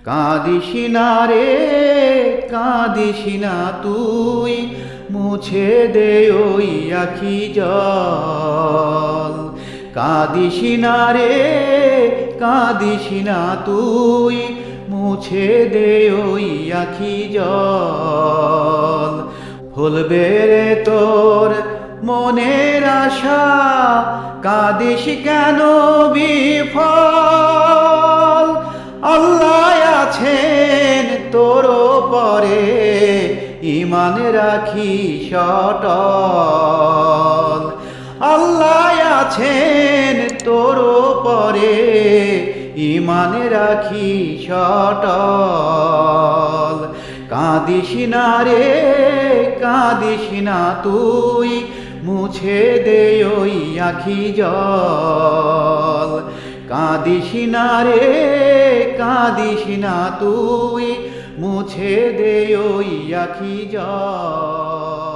কাঁদিস না রে কাঁদিস না তুই, মুছে দে ওই আখি জল। কাঁদিস না রে কাঁদিস না তুই, মুছে দে ওই আখি জল। ভুলবে রে তোর মনের আশা, কাঁদিস কেন বিফল। আল্লাহ আছেন তোর পরে, ঈমান রাখিস অটল। আল্লাহ আছেন তোর পরে, ঈমান রাখিস অটল। কাঁদিস না রে কাঁদিস না তুই, মুছে দে ওই আখি জল। কাঁদিস না রে কাঁদিস না তুই, মুছে দে ওই আখি জল।